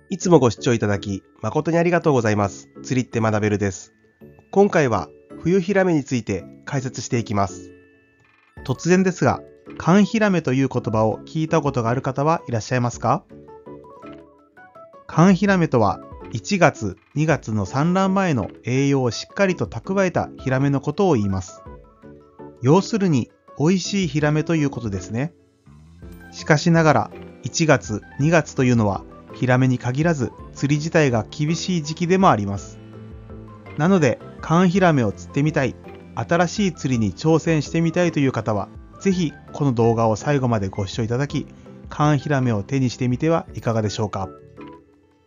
いつもご視聴いただき誠にありがとうございます。釣りって学べるです。今回は冬ヒラメについて解説していきます。突然ですが、寒ヒラメという言葉を聞いたことがある方はいらっしゃいますか？寒ヒラメとは1月、2月の産卵前の栄養をしっかりと蓄えたヒラメのことを言います。要するに美味しいヒラメということですね。しかしながら1月、2月というのはヒラメに限らず釣り自体が厳しい時期でもあります。なので寒ヒラメを釣ってみたい、新しい釣りに挑戦してみたいという方はぜひこの動画を最後までご視聴いただき、寒ヒラメを手にしてみてはいかがでしょうか。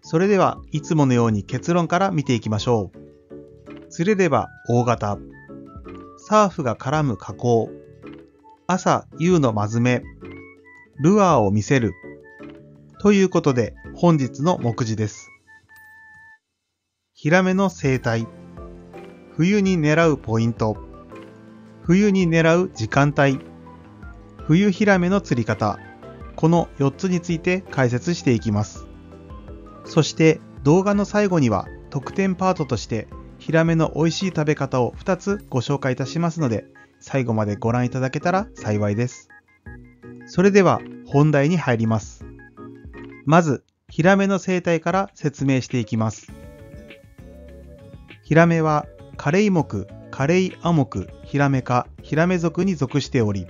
それではいつものように結論から見ていきましょう。釣れれば大型、サーフが絡む加工、朝夕のまずめ、ルアーを見せるということで本日の目次です。ヒラメの生態、冬に狙うポイント、冬に狙う時間帯、冬ヒラメの釣り方、この4つについて解説していきます。そして動画の最後には特典パートとしてヒラメの美味しい食べ方を2つご紹介いたしますので、最後までご覧いただけたら幸いです。それでは本題に入ります。まずヒラメの生態から説明していきます。ヒラメはカレイ目、カレイア目、ヒラメ科、ヒラメ属に属しており、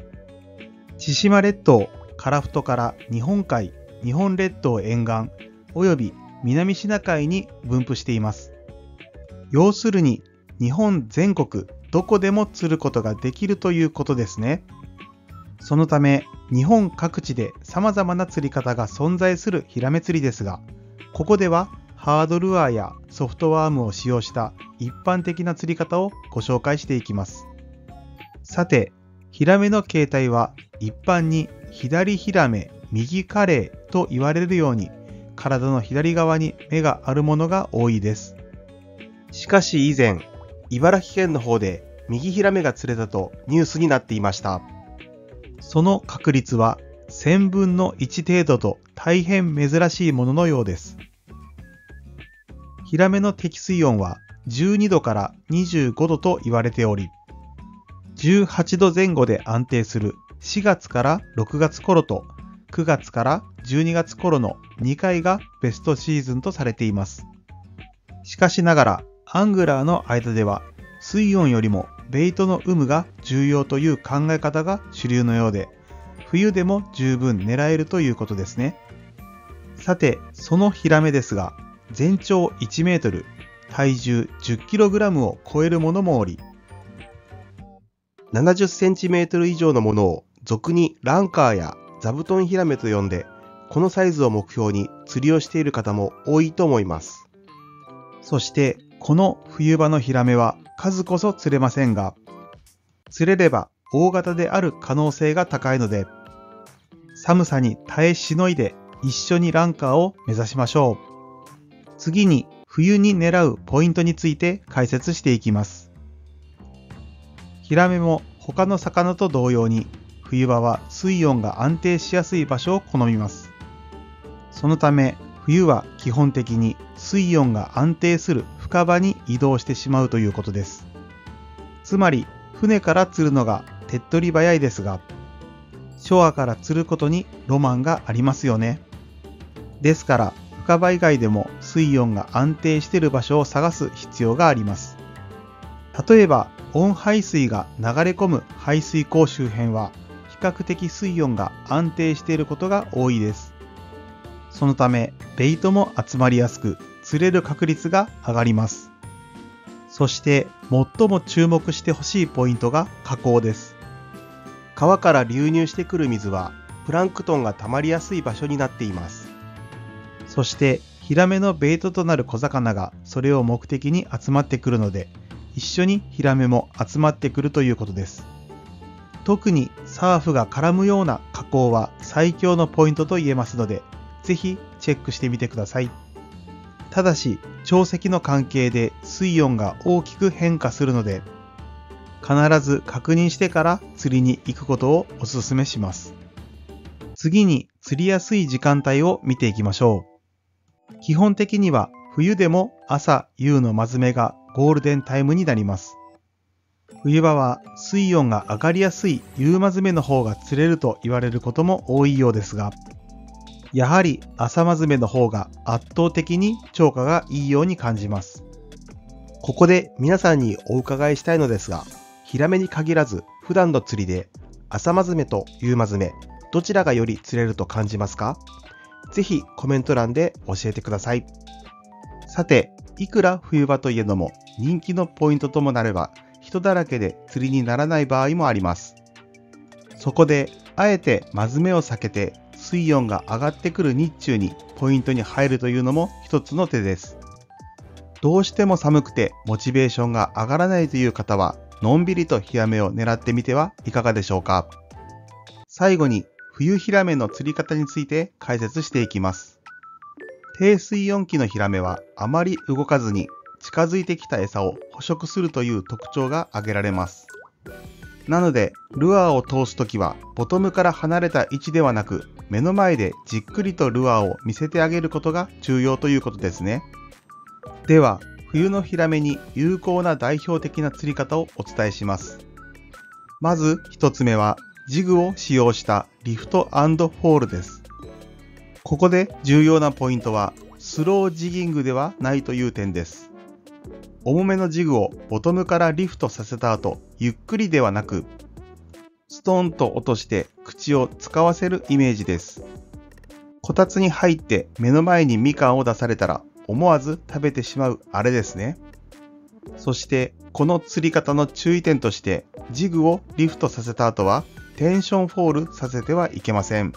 千島列島、樺太から日本海、日本列島沿岸および南シナ海に分布しています。要するに日本全国どこでも釣ることができるということですね。そのため日本各地で様々な釣り方が存在するヒラメ釣りですが、ここではハードルアーやソフトワームを使用した一般的な釣り方をご紹介していきます。さて、ヒラメの形態は一般に左ヒラメ、右カレイと言われるように、体の左側に目があるものが多いです。しかし以前、茨城県の方で右ヒラメが釣れたとニュースになっていました。その確率は1000分の1程度と大変珍しいもののようです。ヒラメの適水温は12度から25度と言われており、18度前後で安定する4月から6月頃と9月から12月頃の2回がベストシーズンとされています。しかしながらアングラーの間では水温よりもベイトの有無が重要という考え方が主流のようで、冬でも十分狙えるということですね。さて、そのヒラメですが、全長1メートル、体重 10kg を超えるものもおり、70センチメートル以上のものを俗にランカーや座布団ヒラメと呼んで、このサイズを目標に釣りをしている方も多いと思います。そしてこの冬場のヒラメは数こそ釣れませんが、釣れれば大型である可能性が高いので、寒さに耐えしのいで一緒にランカーを目指しましょう。次に冬に狙うポイントについて解説していきます。ヒラメも他の魚と同様に冬場は水温が安定しやすい場所を好みます。そのため冬は基本的に水温が安定する深場に移動してしまうということです。つまり船から釣るのが手っ取り早いですが、ショアから釣ることにロマンがありますよね。ですから深場以外でも水温が安定している場所を探す必要があります。例えば温排水が流れ込む排水溝周辺は比較的水温が安定していることが多いです。そのためベイトも集まりやすく釣れる確率が上がります。そして最も注目してほしいポイントが河口です。川から流入してくる水はプランクトンが溜まりやすい場所になっています。そしてヒラメのベイトとなる小魚がそれを目的に集まってくるので、一緒にヒラメも集まってくるということです。特にサーフが絡むような河口は最強のポイントと言えますので、ぜひチェックしてみてください。ただし潮汐の関係で水温が大きく変化するので、必ず確認してから釣りに行くことをお勧めします。次に釣りやすい時間帯を見ていきましょう。基本的には冬でも朝夕のまずめがゴールデンタイムになります。冬場は水温が上がりやすい夕まずめの方が釣れると言われることも多いようですが、やはり朝まずめの方が圧倒的に釣果がいいように感じます。ここで皆さんにお伺いしたいのですが、ヒラメに限らず普段の釣りで朝まずめと夕まずめどちらがより釣れると感じますか？ぜひコメント欄で教えてください。さて、いくら冬場といえども人気のポイントともなれば人だらけで釣りにならない場合もあります。そこであえてまずめを避けて水温が上がってくる日中にポイントに入るというのも一つの手です。どうしても寒くてモチベーションが上がらないという方はのんびりとヒラメを狙ってみてはいかがでしょうか。最後に冬ヒラメの釣り方について解説していきます。低水温期のヒラメはあまり動かずに近づいてきた餌を捕食するという特徴が挙げられます。なのでルアーを通すときはボトムから離れた位置ではなく目の前でじっくりとルアーを見せてあげることが重要ということですね。では冬のヒラメに有効な代表的な釣り方をお伝えします。まず一つ目はジグを使用したリフト&フォールです。ここで重要なポイントはスロージギングではないという点です。重めのジグをボトムからリフトさせた後、ゆっくりではなくストーンと落として口を使わせるイメージです。こたつに入って目の前にみかんを出されたら思わず食べてしまうあれですね。そしてこの釣り方の注意点としてジグをリフトさせた後はテンションフォールさせてはいけません。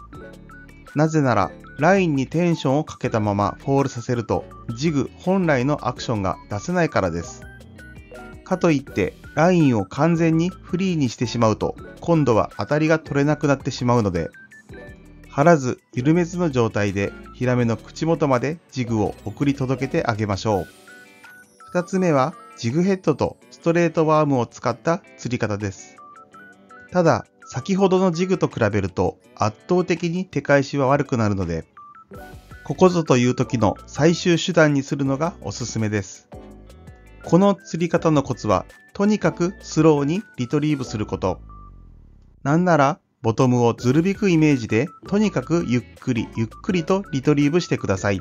なぜならラインにテンションをかけたままフォールさせるとジグ本来のアクションが出せないからです。かといってラインを完全にフリーにしてしまうと今度は当たりが取れなくなってしまうので、張らず緩めずの状態でヒラメの口元までジグを送り届けてあげましょう。2つ目はジグヘッドとストレートワームを使った釣り方です。ただ先ほどのジグと比べると圧倒的に手返しは悪くなるので、ここぞという時の最終手段にするのがおすすめです。この釣り方のコツはとにかくスローにリトリーブすること。なんならボトムをずるびくイメージでとにかくゆっくりゆっくりとリトリーブしてください。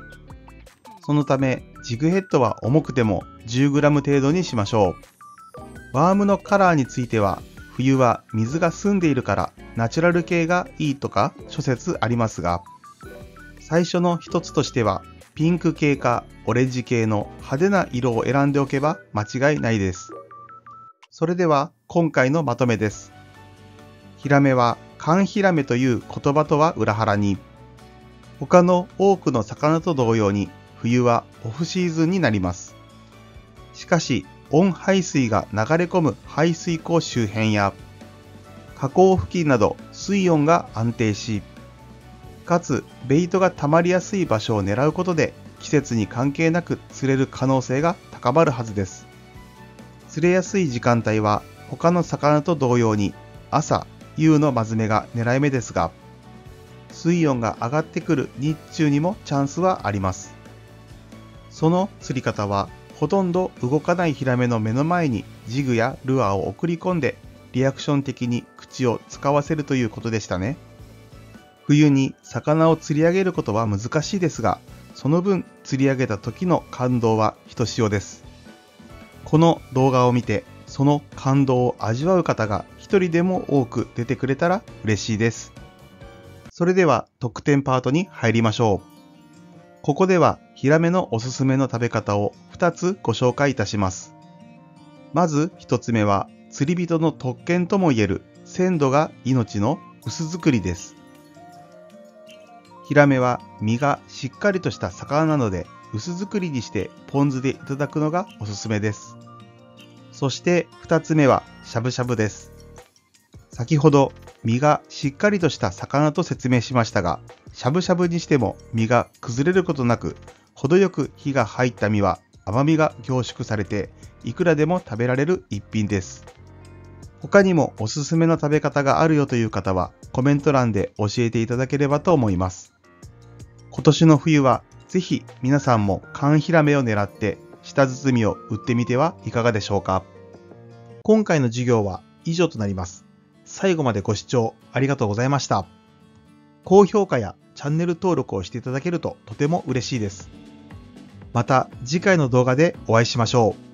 そのためジグヘッドは重くても 10g 程度にしましょう。ワームのカラーについては冬は水が澄んでいるからナチュラル系がいいとか諸説ありますが、最初の一つとしてはピンク系かオレンジ系の派手な色を選んでおけば間違いないです。それでは今回のまとめです。ヒラメは寒ヒラメという言葉とは裏腹に、他の多くの魚と同様に冬はオフシーズンになります。しかし温排水が流れ込む排水溝周辺や河口付近など水温が安定し、かつベイトが溜まりやすい場所を狙うことで季節に関係なく釣れる可能性が高まるはずです。釣れやすい時間帯は他の魚と同様に朝、夕のまずめが狙い目ですが、水温が上がってくる日中にもチャンスはあります。その釣り方はほとんど動かないヒラメの目の前にジグやルアーを送り込んでリアクション的に口を使わせるということでしたね。冬に魚を釣り上げることは難しいですが、その分釣り上げた時の感動はひとしおです。この動画を見てその感動を味わう方が一人でも多く出てくれたら嬉しいです。それでは特典パートに入りましょう。ここではヒラメのおすすめの食べ方を2つご紹介いたします。まず1つ目は釣り人の特権ともいえる鮮度が命の薄作りです。ヒラメは身がしっかりとした魚なので薄作りにしてポン酢でいただくのがおすすめです。そして2つ目はしゃぶしゃぶです。先ほど身がしっかりとした魚と説明しましたが、しゃぶしゃぶにしても身が崩れることなく、程よく火が入った身は甘みが凝縮されていくらでも食べられる一品です。他にもおすすめの食べ方があるよという方はコメント欄で教えていただければと思います。今年の冬はぜひ皆さんも寒ヒラメを狙って舌包みを売ってみてはいかがでしょうか。今回の授業は以上となります。最後までご視聴ありがとうございました。高評価やチャンネル登録をしていただけるととても嬉しいです。また次回の動画でお会いしましょう。